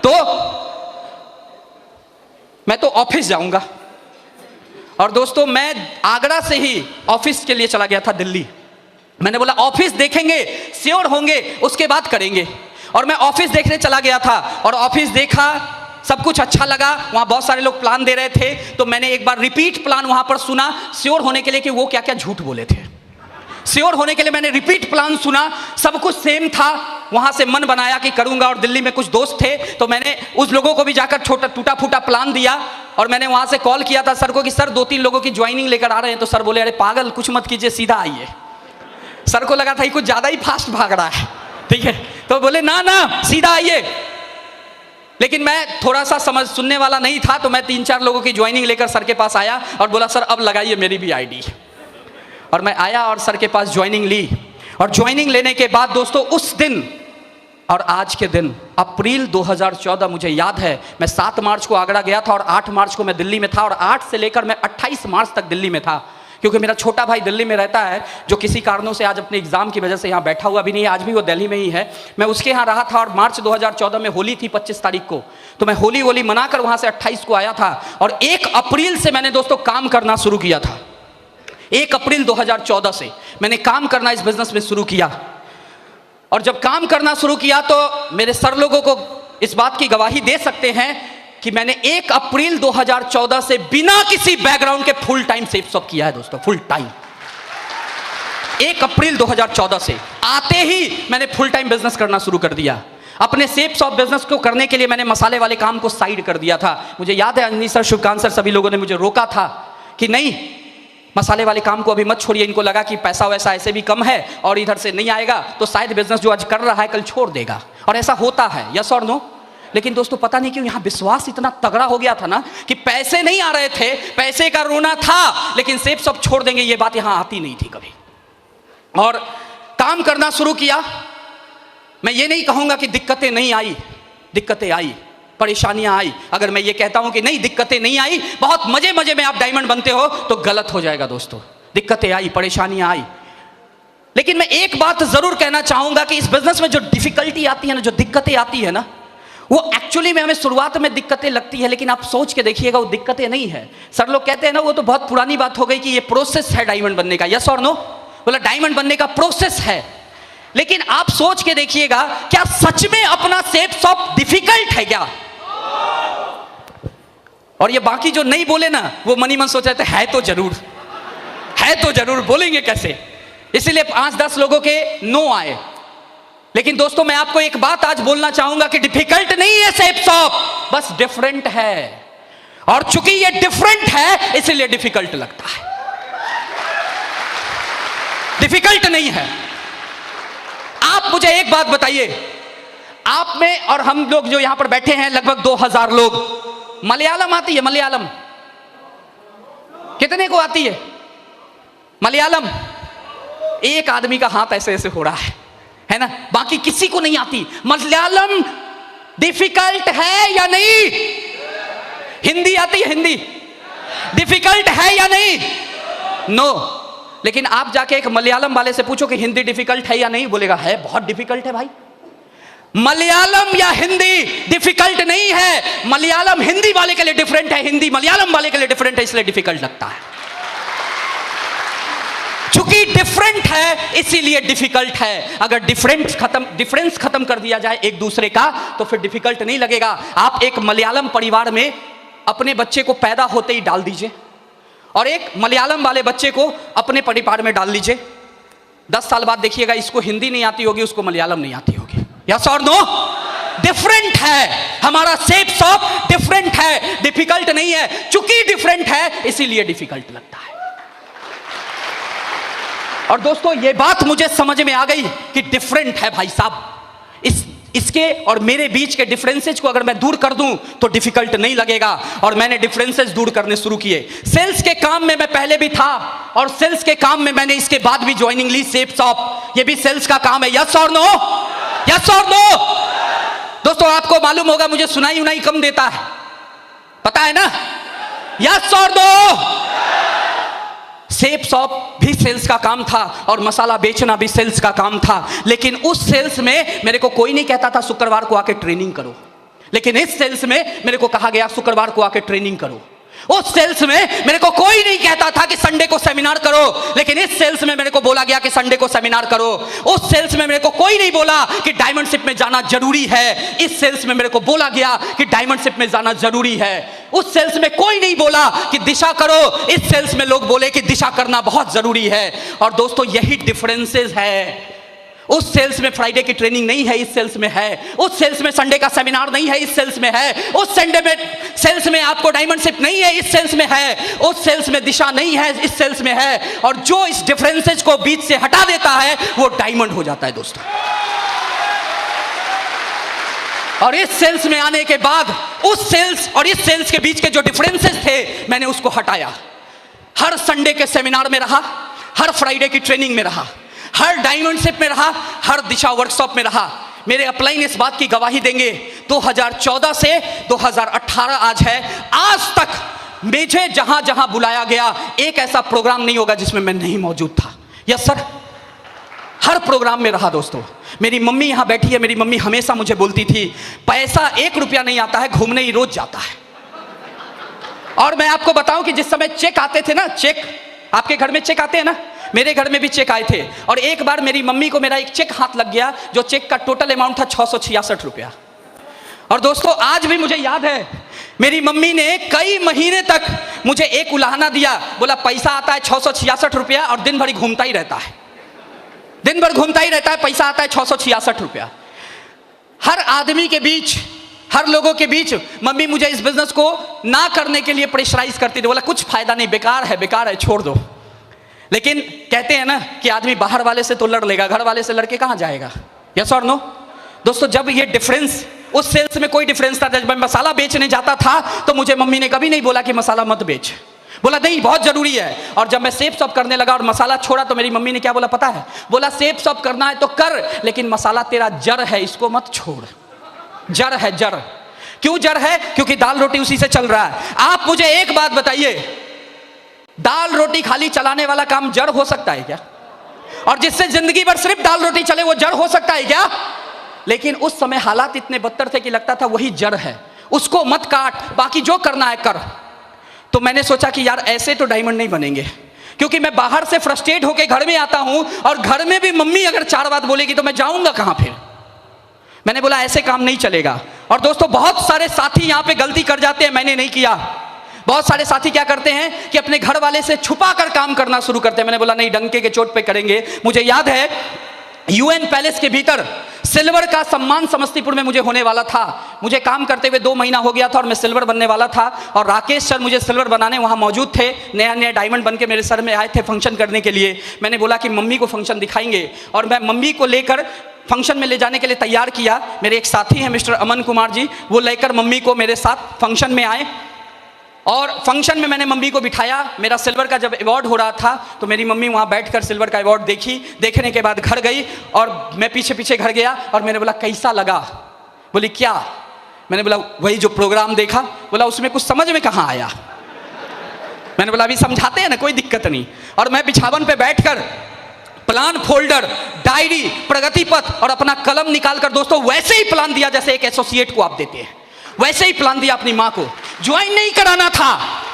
तो मैं तो ऑफिस जाऊंगा। और दोस्तों मैं आगरा से ही ऑफिस के लिए चला गया था दिल्ली। मैंने बोला ऑफिस देखेंगे, श्योर होंगे, उसके बाद करेंगे। और मैं ऑफिस देखने चला गया था और ऑफिस देखा, सब कुछ अच्छा लगा, वहाँ बहुत सारे लोग प्लान दे रहे थे, तो मैंने एक बार रिपीट प्लान वहाँ पर सुना, श्योर होने के लिए कि वो क्या क्या झूठ बोले थे। श्योर होने के लिए मैंने रिपीट प्लान सुना, सब कुछ सेम था। वहाँ से मन बनाया कि करूँगा, और दिल्ली में कुछ दोस्त थे, तो मैंने उस लोगों को भी जाकर छोटा टूटा फूटा प्लान दिया, और मैंने वहाँ से कॉल किया था सर को कि सर 2-3 लोगों की ज्वाइनिंग लेकर आ रहे हैं। तो सर बोले अरे पागल, कुछ मत कीजिए, सीधा आइए। सर को लगा था ये कुछ ज़्यादा ही फास्ट भाग रहा है, ठीक है, तो बोले ना ना सीधा आइए। लेकिन मैं थोड़ा सा सुनने वाला नहीं था, तो मैं 3-4 लोगों की ज्वाइनिंग लेकर सर के पास आया और बोला सर अब लगाइए मेरी भी आईडी। और मैं आया और सर के पास ज्वाइनिंग ली, और ज्वाइनिंग लेने के बाद दोस्तों उस दिन और आज के दिन अप्रैल 2014 मुझे याद है, मैं 7 मार्च को आगरा गया था और 8 मार्च को मैं दिल्ली में था, और 8 से लेकर मैं 28 मार्च तक दिल्ली में था, क्योंकि मेरा छोटा भाई दिल्ली में रहता है, जो किसी कारणों से आज अपने एग्जाम की वजह से यहाँ बैठा हुआ भी नहीं है, आज भी वो दिल्ली में ही है। मैं उसके यहाँ रहा था, और मार्च 2014 में होली थी 25 तारीख को, तो मैं होली मनाकर वहाँ से 28 को आया था, और 1 अप्रैल से मैंने दोस्तों काम करना शुरू किया था। 1 अप्रैल 2014 से मैंने काम करना इस बिजनेस में शुरू किया, और जब काम करना शुरू किया तो मेरे सर लोगों को इस बात की गवाही दे सकते हैं कि मैंने 1 अप्रैल 2014 से बिना किसी बैकग्राउंड के फुल टाइम सेफ शॉप किया है दोस्तों, फुल टाइम। 1 अप्रैल 2014 से आते ही मैंने फुल टाइम बिजनेस करना शुरू कर दिया। अपने सेफ शॉप बिजनेस को करने के लिए मैंने मसाले वाले काम को साइड कर दिया था। मुझे याद है अंजनी सर, शिवकांत सर, सभी लोगों ने मुझे रोका था कि नहीं मसाले वाले काम को अभी मत छोड़िए। इनको लगा कि पैसा वैसा ऐसे भी कम है और इधर से नहीं आएगा, तो शायद बिजनेस जो आज कर रहा है कल छोड़ देगा, और ऐसा होता है, यस और नो। लेकिन दोस्तों पता नहीं क्यों यहाँ विश्वास इतना तगड़ा हो गया था ना कि पैसे नहीं आ रहे थे, पैसे का रोना था, लेकिन सेफ सब छोड़ देंगे ये बात यहाँ आती नहीं थी कभी। और काम करना शुरू किया। मैं ये नहीं कहूँगा कि दिक्कतें नहीं आई, दिक्कतें आई, परेशानियां आई। अगर मैं ये कहता हूं कि नहीं दिक्कतें नहीं आई, बहुत मजे मजे में आप डायमंड बनते हो, तो गलत हो जाएगा दोस्तों। दिक्कतें आई, परेशानियां आई, लेकिन मैं एक बात जरूर कहना चाहूंगा कि इस बिजनेस में जो डिफिकल्टी आती है ना, जो दिक्कतें आती है ना, वो एक्चुअली में हमें शुरुआत में दिक्कतें लगती है, लेकिन आप सोच के देखिएगा वो दिक्कतें नहीं है। सर लोग कहते हैं ना वो तो बहुत पुरानी बात हो गई कि ये प्रोसेस है डायमंड बनने का, यस और नो, बोला डायमंड बनने का प्रोसेस है। लेकिन आप सोच के देखिएगा, क्या सच में अपना सेफ शॉप डिफिकल्ट है क्या? और ये बाकी जो नहीं बोले ना, वो मनी मन सोच रहे थे है तो जरूर, है तो जरूर, बोलेंगे कैसे, इसीलिए 5-10 लोगों के नो आए। लेकिन दोस्तों मैं आपको एक बात आज बोलना चाहूंगा कि डिफिकल्ट नहीं है सेफ शॉप, बस डिफरेंट है, और चूंकि ये डिफरेंट है इसलिए डिफिकल्ट लगता है, डिफिकल्ट नहीं है। आप मुझे एक बात बताइए, आप में और हम लोग जो यहां पर बैठे हैं लगभग 2000 लोग, मलयालम आती है? मलयालम कितने को आती है मलयालम? एक आदमी का हाथ ऐसे ऐसे हो रहा है ना, बाकी किसी को नहीं आती। मलयालम डिफिकल्ट है या नहीं? हिंदी आती है? हिंदी डिफिकल्ट है या नहीं? नो। लेकिन आप जाके एक मलयालम वाले से पूछो कि हिंदी डिफिकल्ट है या नहीं, बोलेगा है, बहुत डिफिकल्ट है भाई। मलयालम या हिंदी डिफिकल्ट नहीं है, मलयालम हिंदी वाले के लिए डिफरेंट है, हिंदी मलयालम वाले के लिए डिफरेंट है, इसलिए डिफिकल्ट लगता है। चूंकि डिफरेंट है इसीलिए डिफिकल्ट है। अगर डिफरेंस खत्म कर दिया जाए एक दूसरे का, तो फिर डिफिकल्ट नहीं लगेगा। आप एक मलयालम परिवार में अपने बच्चे को पैदा होते ही डाल दीजिए, और एक मलयालम वाले बच्चे को अपने परिवार में डाल लीजिए, 10 साल बाद देखिएगा इसको हिंदी नहीं आती होगी, उसको मलयालम नहीं आती होगी, यस और नो? डिफरेंट है, हमारा सेफ शॉप डिफरेंट है, डिफिकल्ट नहीं है। चूंकि डिफरेंट है इसीलिए डिफिकल्ट लगता है। और दोस्तों ये बात मुझे समझ में आ गई कि डिफरेंट है भाई साहब, इसके और मेरे बीच के डिफरेंसेस को अगर मैं दूर कर दूं तो डिफिकल्ट नहीं लगेगा, और मैंने डिफरेंसेस दूर करने शुरू किए। सेल्स के काम में मैं पहले भी था, और सेल्स के काम में मैंने इसके बाद भी ज्वाइनिंग ली सेफ शॉप, ये भी सेल्स का काम है, यस और नो? यस और नो? दोस्तों आपको मालूम होगा मुझे सुनाई उनाई कम देता है, पता है ना, यस और नो? सेफ शॉप भी सेल्स का काम था, और मसाला बेचना भी सेल्स का काम था। लेकिन उस सेल्स में मेरे को कोई नहीं कहता था शुक्रवार को आके ट्रेनिंग करो, लेकिन इस सेल्स में मेरे को कहा गया शुक्रवार को आके ट्रेनिंग करो। उस सेल्स में मेरे को कोई नहीं कहता था कि संडे को सेमिनार करो, लेकिन इस सेल्स में मेरे को बोला गया कि संडे को सेमिनार करो। उस सेल्स में मेरे को कोई नहीं बोला कि डायमंडशिप में जाना जरूरी है, इस सेल्स में मेरे को बोला गया कि डायमंडशिप में जाना जरूरी है। उस सेल्स में कोई नहीं बोला कि दिशा करो, इस सेल्स में लोग बोले कि दिशा करना बहुत जरूरी है। और दोस्तों यही डिफरेंसेस है। उस सेल्स में फ्राइडे की ट्रेनिंग नहीं है, इस सेल्स में है। उस सेल्स में संडे का सेमिनार नहीं है, इस सेल्स में है। उस संडे में सेल्स में आपको डायमंडशिप नहीं है, इस सेल्स में है। उस सेल्स में दिशा नहीं है, इस सेल्स में है। और जो इस डिफरेंसेस को बीच से हटा देता है वो डायमंड हो जाता है दोस्तों। और इस सेल्स में आने के बाद उस सेल्स और इस सेल्स के बीच के जो डिफरेंसेस थे मैंने उसको हटाया। हर संडे के सेमिनार में रहा, हर फ्राइडे की ट्रेनिंग में रहा, हर डायमंडशिप में रहा, हर दिशा वर्कशॉप में रहा। मेरे अपलाइन इस बात की गवाही देंगे, 2014 से 2018 आज है, आज तक मुझे जहां जहां बुलाया गया एक ऐसा प्रोग्राम नहीं होगा जिसमें मैं नहीं मौजूद था। यस सर, हर प्रोग्राम में रहा दोस्तों। मेरी मम्मी यहां बैठी है, मेरी मम्मी हमेशा मुझे बोलती थी पैसा 1 रुपया नहीं आता है, घूमने ही रोज जाता है। और मैं आपको बताऊं कि जिस समय चेक आते थे ना, चेक आपके घर में चेक आते हैं ना, मेरे घर में भी चेक आए थे। और एक बार मेरी मम्मी को मेरा एक चेक हाथ लग गया, जो चेक का टोटल अमाउंट था 666 रुपया। और दोस्तों आज भी मुझे याद है, मेरी मम्मी ने कई महीने तक मुझे एक उलाहना दिया, बोला पैसा आता है 666 रुपया और दिन भर घूमता ही रहता है, दिन भर घूमता ही रहता है, पैसा आता है 666 रुपया। हर आदमी के बीच, हर लोगों के बीच मम्मी मुझे इस बिजनेस को ना करने के लिए प्रेशराइज करती थी, बोला कुछ फायदा नहीं, बेकार है, छोड़ दो। लेकिन कहते हैं ना कि आदमी बाहर वाले से तो लड़ लेगा, घर वाले से लड़के कहां जाएगा। यस और नो दोस्तों, जब ये डिफरेंस, उस सेल्स में कोई डिफरेंस था, जब मैं मसाला बेचने जाता था तो मुझे मम्मी ने कभी नहीं बोला कि मसाला मत बेच, बोला नहीं बहुत जरूरी है। और जब मैं सेप सॉप करने लगा और मसाला छोड़ा तो मेरी मम्मी ने क्या बोला पता है, बोला सेप सॉप करना है तो कर, लेकिन मसाला तेरा जड़ है, इसको मत छोड़। जड़ है, जड़। क्यों जड़ है? क्योंकि दाल रोटी उसी से चल रहा है। आप मुझे एक बात बताइए, दाल रोटी खाली चलाने वाला काम जड़ हो सकता है क्या? और जिससे जिंदगी भर सिर्फ दाल रोटी चले वो जड़ हो सकता है क्या? लेकिन उस समय हालात इतने बदतर थे कि लगता था वही जड़ है, उसको मत काट, बाकी जो करना है कर। तो मैंने सोचा कि यार ऐसे तो डायमंड नहीं बनेंगे, क्योंकि मैं बाहर से फ्रस्ट्रेट होकर घर में आता हूं और घर में भी मम्मी अगर 4 बात बोलेगी तो मैं जाऊंगा कहां फिर। मैंने बोला ऐसे काम नहीं चलेगा। और दोस्तों बहुत सारे साथी यहां पे गलती कर जाते हैं, मैंने नहीं किया। बहुत सारे साथी क्या करते हैं कि अपने घर वाले से छुपा कर काम करना शुरू करते हैं। मैंने बोला नहीं, डंके के चोट पे करेंगे। मुझे याद है यूएन पैलेस के भीतर सिल्वर का सम्मान समस्तीपुर में मुझे होने वाला था। मुझे काम करते हुए 2 महीना हो गया था और मैं सिल्वर बनने वाला था। और राकेश सर मुझे सिल्वर बनाने वहाँ मौजूद थे, नया नया डायमंड बन के मेरे सर में आए थे फंक्शन करने के लिए। मैंने बोला कि मम्मी को फंक्शन दिखाएंगे और मैं मम्मी को लेकर फंक्शन में ले जाने के लिए तैयार किया। मेरे एक साथी हैं मिस्टर अमन कुमार जी, वो लेकर मम्मी को मेरे साथ फंक्शन में आए और फंक्शन में मैंने मम्मी को बिठाया। मेरा सिल्वर का जब अवार्ड हो रहा था तो मेरी मम्मी वहाँ बैठकर सिल्वर का अवार्ड देखी। देखने के बाद घर गई और मैं पीछे पीछे घर गया और मैंने बोला कैसा लगा? बोली क्या? मैंने बोला वही जो प्रोग्राम देखा। बोला उसमें कुछ समझ में कहाँ आया? मैंने बोला अभी समझाते हैं ना, कोई दिक्कत नहीं। और मैं बिछावन पे बैठकर प्लान फोल्डर, डायरी, प्रगति पथ और अपना कलम निकालकर दोस्तों वैसे ही प्लान दिया जैसे एक एसोसिएट को आप देते हैं, वैसे ही प्लान दिया अपनी माँ को। ज्वाइन नहीं कराना था,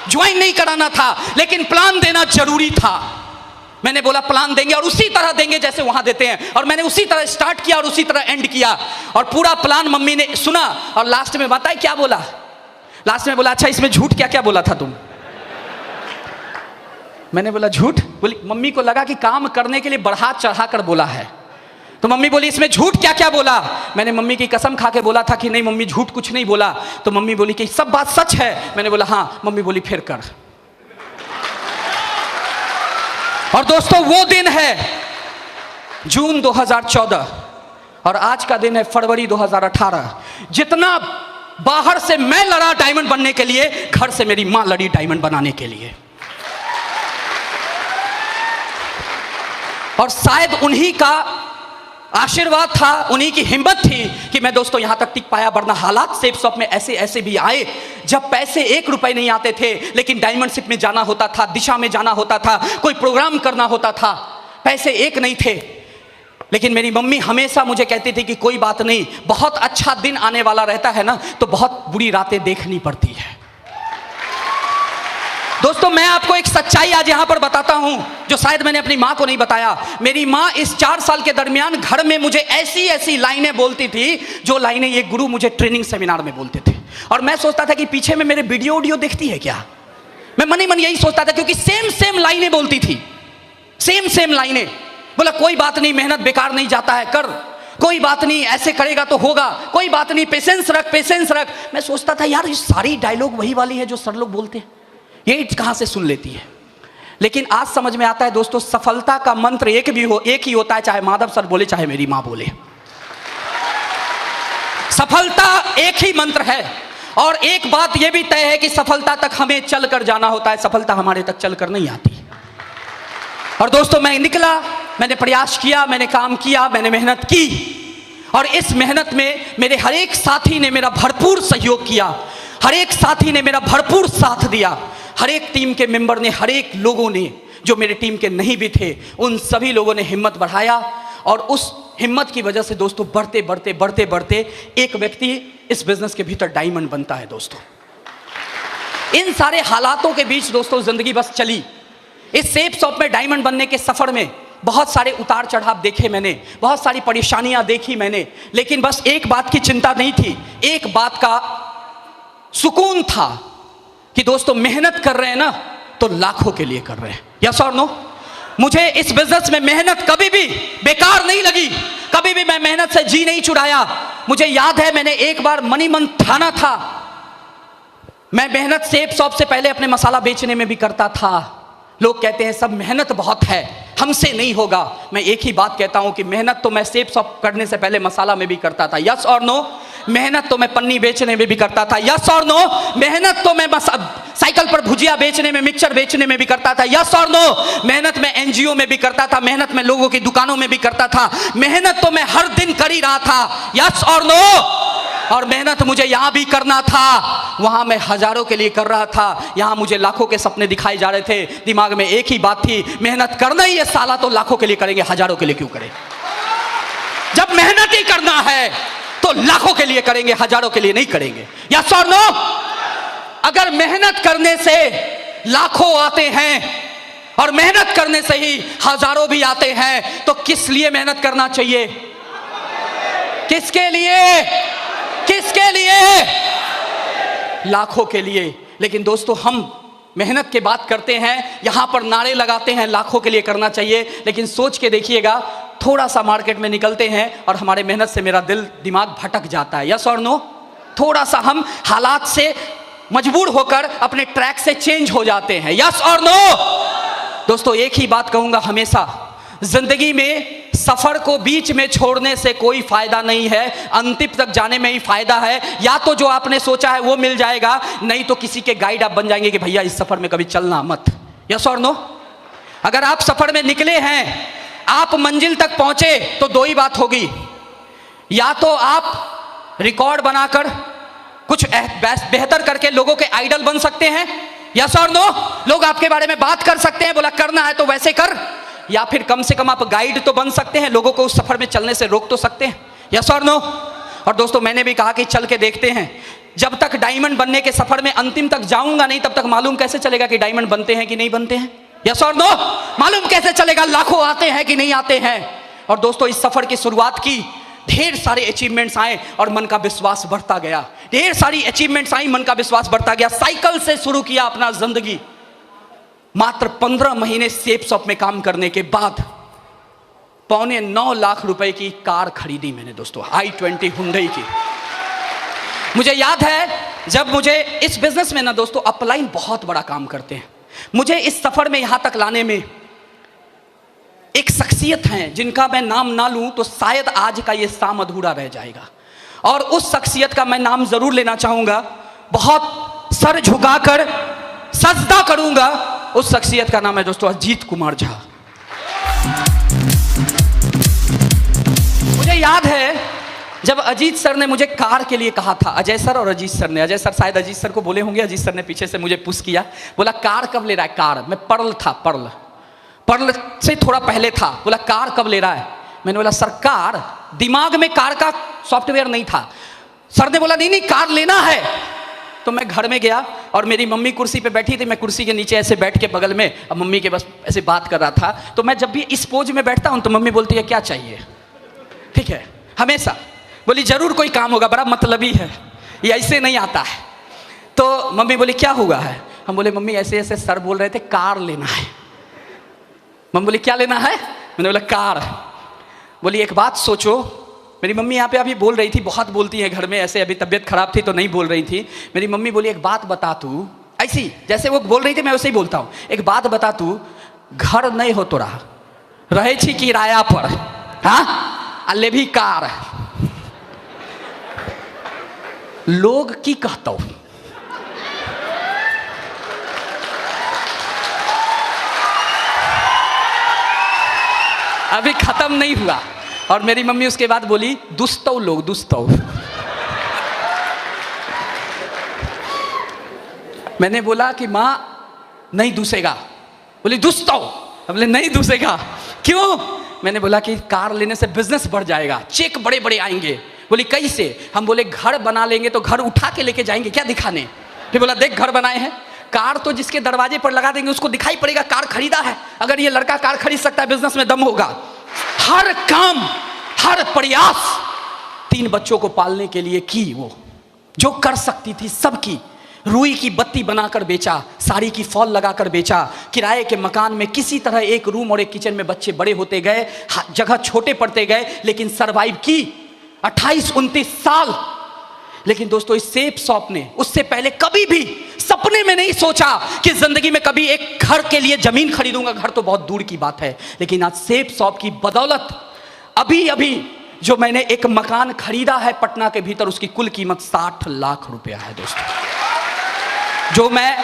ज्वाइन नहीं कराना था, लेकिन प्लान देना जरूरी था। मैंने बोला प्लान देंगे और उसी तरह देंगे जैसे वहां देते हैं। और मैंने उसी तरह स्टार्ट किया और उसी तरह एंड किया। और पूरा प्लान मम्मी ने सुना और लास्ट में बताया क्या बोला? लास्ट में बोला अच्छा इसमें झूठ क्या क्या बोला था तुम? मैंने बोला झूठ? बोली मम्मी को लगा कि काम करने के लिए बढ़ा चढ़ा कर बोला है। तो मम्मी बोली इसमें झूठ क्या क्या बोला? मैंने मम्मी की कसम खा के बोला था कि नहीं मम्मी झूठ कुछ नहीं बोला। तो मम्मी बोली कि सब बात सच है। मैंने बोला हाँ। मम्मी बोली फिर कर। और दोस्तों वो दिन है जून 2014 और आज का दिन है फरवरी 2018। जितना बाहर से मैं लड़ा डायमंड बनने के लिए, घर से मेरी मां लड़ी डायमंड बनाने के लिए। और शायद उन्हीं का आशीर्वाद था, उन्हीं की हिम्मत थी कि मैं दोस्तों यहां तक टिक पाया। वरना हालात सेफ शॉप में ऐसे ऐसे भी आए जब पैसे 1 रुपए नहीं आते थे, लेकिन डायमंडशिप में जाना होता था, दिशा में जाना होता था, कोई प्रोग्राम करना होता था, पैसे 1 नहीं थे। लेकिन मेरी मम्मी हमेशा मुझे कहती थी कि कोई बात नहीं, बहुत अच्छा दिन आने वाला रहता है ना तो बहुत बुरी रातें देखनी पड़ती है। दोस्तों मैं आपको एक सच्चाई आज यहाँ पर बताता हूँ जो शायद मैंने अपनी माँ को नहीं बताया। मेरी माँ इस 4 साल के दरमियान घर में मुझे ऐसी ऐसी लाइनें बोलती थी जो लाइनें ये गुरु मुझे ट्रेनिंग सेमिनार में बोलते थे, और मैं सोचता था कि पीछे में मेरे वीडियो देखती है क्या। मैं मन ही मन यही सोचता था, क्योंकि सेम लाइनें बोलती थी, सेम लाइनें। बोला कोई बात नहीं, मेहनत बेकार नहीं जाता है, कर, कोई बात नहीं, ऐसे करेगा तो होगा, कोई बात नहीं, पेशेंस रख। मैं सोचता था यार ये सारी डायलॉग वही वाली है जो सर लोग बोलते हैं, ये कहां से सुन लेती है। लेकिन आज समझ में आता है दोस्तों, सफलता का मंत्र एक ही होता है, चाहे माधव सर बोले चाहे मेरी मां बोले। सफलता एक ही मंत्र है, और एक बात यह भी तय है कि सफलता तक हमें चलकर जाना होता है, सफलता हमारे तक चलकर नहीं आती। और दोस्तों मैं निकला, मैंने प्रयास किया, मैंने काम किया, मैंने मेहनत की, और इस मेहनत में मेरे हर एक साथी ने मेरा भरपूर सहयोग किया, हर एक साथी ने मेरा भरपूर साथ दिया, हर एक टीम के मेंबर ने, हर एक लोगों ने, जो मेरे टीम के नहीं भी थे, उन सभी लोगों ने हिम्मत बढ़ाया। और उस हिम्मत की वजह से दोस्तों बढ़ते एक व्यक्ति इस बिजनेस के भीतर डायमंड बनता है। दोस्तों इन सारे हालातों के बीच दोस्तों जिंदगी बस चली। इस सेप शॉप में डायमंड बनने के सफर में बहुत सारे उतार चढ़ाव देखे मैंने, बहुत सारी परेशानियां देखी मैंने, लेकिन बस एक बात की चिंता नहीं थी, एक बात का सुकून था कि दोस्तों मेहनत कर रहे हैं ना तो लाखों के लिए कर रहे हैं। यस और नो? मुझे इस बिजनेस में मेहनत कभी भी बेकार नहीं लगी, कभी भी मैं मेहनत से जी नहीं चुराया। मुझे याद है मैंने एक बार मनी मन ठाना था, मैं मेहनत सेप शॉप से पहले अपने मसाला बेचने में भी करता था। लोग कहते हैं सब मेहनत बहुत है, हमसे नहीं होगा। मैं एक ही बात कहता हूं कि मेहनत तो मैं सेप शॉप करने से पहले मसाला में भी करता था। यस और नो? मेहनत तो मैं पन्नी बेचने में भी करता था। यस और नो? मेहनत तो मैं साइकिल पर भुजिया बेचने में, मिक्सचर बेचने में भी करता था। यस और नो? मेहनत मैं एनजीओ में भी करता था, मेहनत मैं लोगों की दुकानों में भी करता था, मेहनत तो मैं हर दिन कर ही रहा था। यस और नो? और मेहनत मुझे यहां भी करना था, वहां मैं हजारों के लिए कर रहा था, यहां मुझे लाखों के सपने दिखाए जा रहे थे। दिमाग में एक ही बात थी, मेहनत करना ही है साला तो लाखों के लिए करेंगे, हजारों के लिए क्यों करें। जब मेहनत ही करना है तो लाखों के लिए करेंगे, हजारों के लिए नहीं करेंगे। यस और नो? अगर मेहनत करने से लाखों आते हैं और मेहनत करने से ही हजारों भी आते हैं, तो किस लिए मेहनत करना चाहिए? किसके लिए? किसके लिए? लाखों के लिए। लेकिन दोस्तों हम मेहनत की बात करते हैं, यहां पर नारे लगाते हैं लाखों के लिए करना चाहिए, लेकिन सोच के देखिएगा, थोड़ा सा मार्केट में निकलते हैं और हमारे मेहनत से मेरा दिमाग भटक जाता है। यस और नो? थोड़ा सा हम हालात से मजबूर होकर अपने ट्रैक से चेंज हो जाते हैं। यस और नो? दोस्तों एक ही बात कहूंगा, हमेशा जिंदगी में सफर को बीच में छोड़ने से कोई फायदा नहीं है, अंतिम तक जाने में ही फायदा है। या तो जो आपने सोचा है वो मिल जाएगा, नहीं तो किसी के गाइड आप बन जाएंगे कि भैया इस सफर में कभी चलना मत। यस और नो? अगर आप सफर में निकले हैं, आप मंजिल तक पहुंचे, तो दो ही बात होगी, या तो आप रिकॉर्ड बनाकर कुछ बेहतर करके लोगों के आइडल बन सकते हैं। यस और नो? लोग आपके बारे में बात कर सकते हैं, बोला करना है तो वैसे कर, या फिर कम से कम आप गाइड तो बन सकते हैं, लोगों को उस सफर में चलने से रोक तो सकते हैं। यस और नो? और दोस्तों मैंने भी कहा कि चल के देखते हैं, जब तक डायमंड बनने के सफर में अंतिम तक जाऊंगा नहीं, तब तक मालूम कैसे चलेगा कि डायमंड बनते हैं कि नहीं बनते हैं। यस और नो? मालूम कैसे चलेगा लाखों आते हैं कि नहीं आते हैं। और दोस्तों इस सफर की शुरुआत की, ढेर सारे अचीवमेंट्स आए और मन का विश्वास बढ़ता गया, ढेर सारी अचीवमेंट्स आई, मन का विश्वास बढ़ता गया। साइकिल से शुरू किया अपना जिंदगी, मात्र 15 महीने सेप शॉप में काम करने के बाद 9.25 लाख रुपए की कार खरीदी मैंने दोस्तों, i20 हुंडई की। मुझे याद है जब मुझे इस बिजनेस में ना दोस्तों अपलाइन बहुत बड़ा काम करते हैं, मुझे इस सफर में यहां तक लाने में एक शख्सियत है जिनका मैं नाम ना लूं तो शायद आज का ये शाम अधूरा रह जाएगा, और उस शख्सियत का मैं नाम जरूर लेना चाहूंगा, बहुत सर झुकाकर सजदा करूंगा। उस शख्सियत का नाम है दोस्तों अजीत कुमार झा। मुझे याद है जब अजीत सर ने मुझे कार के लिए कहा था, अजय सर और अजीत सर ने, अजय सर शायद अजीत सर को बोले होंगे, अजीत सर ने पीछे से मुझे पुश किया, बोला कार कब ले रहा है। कार, मैं पर्ल था, पर्ल से थोड़ा पहले था, बोला कार कब ले रहा है। मैंने बोला सर कार, दिमाग में कार का सॉफ्टवेयर नहीं था। सर ने बोला नहीं कार लेना है। तो मैं घर में गया और मेरी मम्मी कुर्सी पे बैठी थी, मैं कुर्सी के नीचे ऐसे बैठ के बगल में अब मम्मी के बस ऐसे बात कर रहा था। तो मैं जब भी इस पोज में बैठता हूँ तो मम्मी बोलती है क्या चाहिए, ठीक है, हमेशा बोली जरूर कोई काम होगा, बड़ा मतलबी है, ये ऐसे नहीं आता है। तो मम्मी बोली क्या हुआ है, हम बोले मम्मी ऐसे ऐसे सर बोल रहे थे कार लेना है। मम्मी बोली क्या लेना है, मैंने बोला कार। बोली एक बात सोचो, मेरी मम्मी यहाँ पे अभी बोल रही थी, बहुत बोलती है घर में ऐसे, अभी तबीयत खराब थी तो नहीं बोल रही थी। मेरी मम्मी बोली एक बात बता तू, ऐसी जैसे वो बोल रही थी मैं वैसे ही बोलता हूँ, एक बात बता तू, घर नहीं हो तो रहे छी किराया पर, हाँ अल्ले भी कार, लोग की कहता हूँ। अभी खत्म नहीं हुआ और मेरी मम्मी उसके बाद बोली दुस्तौ लोग दुस्तौ। मैंने बोला कि माँ नहीं दूसेगा, बोली दुस्तौ, बोले नहीं दूसेगा, क्यों? मैंने बोला कि कार लेने से बिजनेस बढ़ जाएगा, चेक बड़े बड़े आएंगे। बोली कैसे? हम बोले घर बना लेंगे तो घर उठा के लेके जाएंगे क्या दिखाने। फिर बोला देख घर बनाए हैं, कार तो जिसके दरवाजे पर लगा देंगे उसको दिखाई पड़ेगा कार खरीदा है। अगर ये लड़का कार खरीद सकता है बिजनेस में दम होगा। हर काम हर प्रयास 3 बच्चों को पालने के लिए की, वो जो कर सकती थी सब की। रुई की बत्ती बनाकर बेचा, साड़ी की फॉल लगाकर बेचा, किराए के मकान में किसी तरह एक रूम और एक किचन में बच्चे बड़े होते गए, जगह छोटे पड़ते गए, लेकिन सरवाइव की 28-29 साल। लेकिन दोस्तों इस सेफ शॉप ने उससे पहले कभी भी सपने में नहीं सोचा कि जिंदगी में कभी एक घर के लिए जमीन खरीदूंगा, घर तो बहुत दूर की बात है। लेकिन आज सेफ शॉप की बदौलत अभी अभी जो मैंने एक मकान खरीदा है पटना के भीतर, उसकी कुल कीमत 60 लाख रुपया है दोस्तों, जो मैं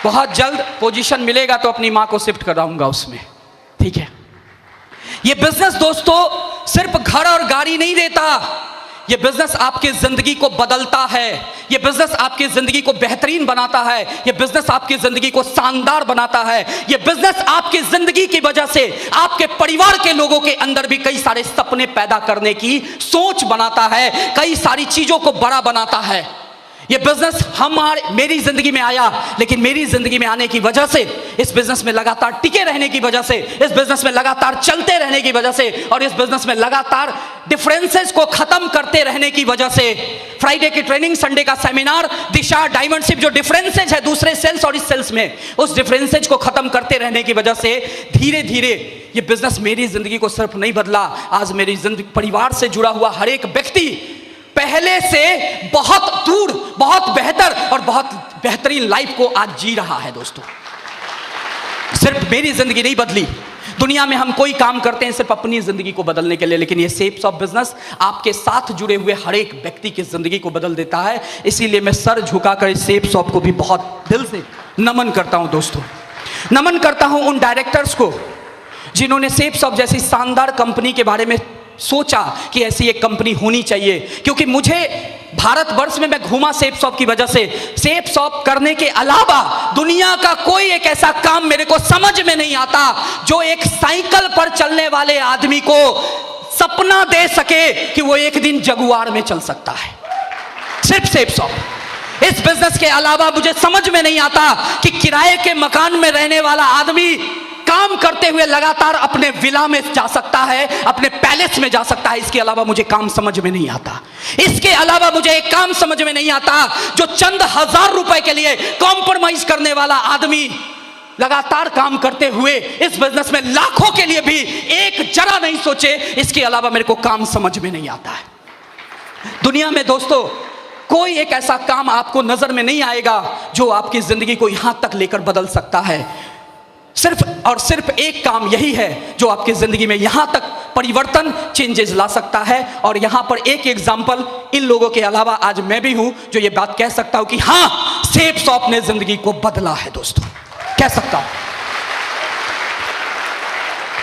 बहुत जल्द पोजीशन मिलेगा तो अपनी मां को शिफ्ट कराऊंगा उसमें, ठीक है। ये बिजनेस दोस्तों सिर्फ घर और गाड़ी नहीं देता, ये बिजनेस आपकी जिंदगी को बदलता है, ये बिजनेस आपकी जिंदगी को बेहतरीन बनाता है, ये बिजनेस आपकी जिंदगी को शानदार बनाता है, ये बिजनेस आपकी जिंदगी की वजह से आपके परिवार के लोगों के अंदर भी कई सारे सपने पैदा करने की सोच बनाता है, कई सारी चीजों को बड़ा बनाता है। ये बिजनेस मेरी जिंदगी में आया, लेकिन मेरी जिंदगी में आने की वजह से, इस बिजनेस में लगातार टिके रहने की वजह से, इस बिजनेस में लगातार चलते रहने की वजह से और इस बिजनेस में लगातार डिफरेंसेस को खत्म करते रहने की वजह से, फ्राइडे की ट्रेनिंग, संडे का सेमिनार, दिशा डायमंडशिप, जो डिफरेंसेज है दूसरे सेल्स और इस सेल्स में, उस डिफरेंसेज को खत्म करते रहने की वजह से धीरे धीरे ये बिजनेस मेरी जिंदगी को सिर्फ नहीं बदला, आज मेरी जिंदगी, परिवार से जुड़ा हुआ हर एक व्यक्ति पहले से बहुत दूर, बहुत बेहतर और बहुत बेहतरीन लाइफ को आज जी रहा है दोस्तों। सिर्फ मेरी जिंदगी नहीं बदली, दुनिया में हम कोई काम करते हैं सिर्फ अपनी जिंदगी को बदलने के लिए, लेकिन ये सेफ शॉप बिजनेस आपके साथ जुड़े हुए हर एक व्यक्ति की जिंदगी को बदल देता है। इसीलिए मैं सर झुकाकर इस सेफ शॉप को भी बहुत दिल से नमन करता हूं दोस्तों। नमन करता हूं उन डायरेक्टर्स को जिन्होंने सेफ शॉप जैसी शानदार कंपनी के बारे में सोचा कि ऐसी एक कंपनी होनी चाहिए, क्योंकि मुझे भारतवर्ष में मैं घूमा सेफ शॉप की वजह से, सेफ शॉप करने के अलावा दुनिया का कोई एक ऐसा काम मेरे को समझ में नहीं आता जो एक साइकिल पर चलने वाले आदमी को सपना दे सके कि वो एक दिन जगुआर में चल सकता है। सिर्फ सेफ शॉप। इस बिजनेस के अलावा मुझे समझ में नहीं आता कि किराए के मकान में रहने वाला आदमी काम करते हुए लगातार अपने विला में जा सकता है, अपने पैलेस में जा सकता है। इसके अलावा मुझे काम समझ में नहीं आता। इसके अलावा मुझे एक काम समझ में नहीं आता जो चंद हजार रुपए के लिए कॉम्प्रोमाइज करने वाला आदमी लगातार काम करते हुए इस बिजनेस में लाखों के लिए भी एक जरा नहीं सोचे। इसके अलावा मेरे को काम समझ में नहीं आता है। दुनिया में दोस्तों कोई एक ऐसा काम आपको नजर में नहीं आएगा जो आपकी जिंदगी को यहां तक लेकर बदल सकता है। सिर्फ और सिर्फ एक काम यही है जो आपकी जिंदगी में यहां तक परिवर्तन, चेंजेस ला सकता है। और यहां पर एक एग्जांपल इन लोगों के अलावा आज मैं भी हूं जो ये बात कह सकता हूं कि हां, सेफ शॉप ने जिंदगी को बदला है दोस्तों, कह सकता हूं।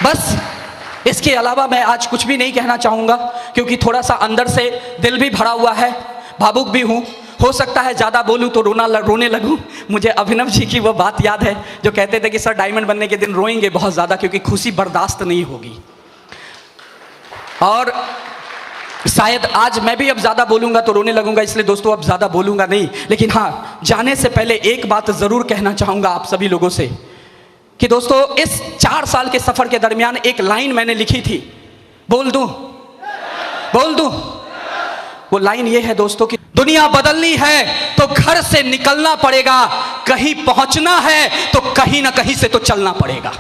बस इसके अलावा मैं आज कुछ भी नहीं कहना चाहूंगा, क्योंकि थोड़ा सा अंदर से दिल भी भरा हुआ है, भावुक भी हूं। हो सकता है ज़्यादा बोलूं तो रोने लगूं। मुझे अभिनव जी की वो बात याद है जो कहते थे कि सर डायमंड बनने के दिन रोएंगे बहुत ज़्यादा, क्योंकि खुशी बर्दाश्त नहीं होगी। और शायद आज मैं भी अब ज़्यादा बोलूँगा तो रोने लगूंगा, इसलिए दोस्तों अब ज़्यादा बोलूँगा नहीं। लेकिन हाँ, जाने से पहले एक बात ज़रूर कहना चाहूँगा आप सभी लोगों से कि दोस्तों इस 4 साल के सफ़र के दरमियान एक लाइन मैंने लिखी थी, बोल दूँ? वो लाइन ये है दोस्तों कि दुनिया बदलनी है तो घर से निकलना पड़ेगा, कहीं पहुंचना है तो कहीं ना कहीं से तो चलना पड़ेगा।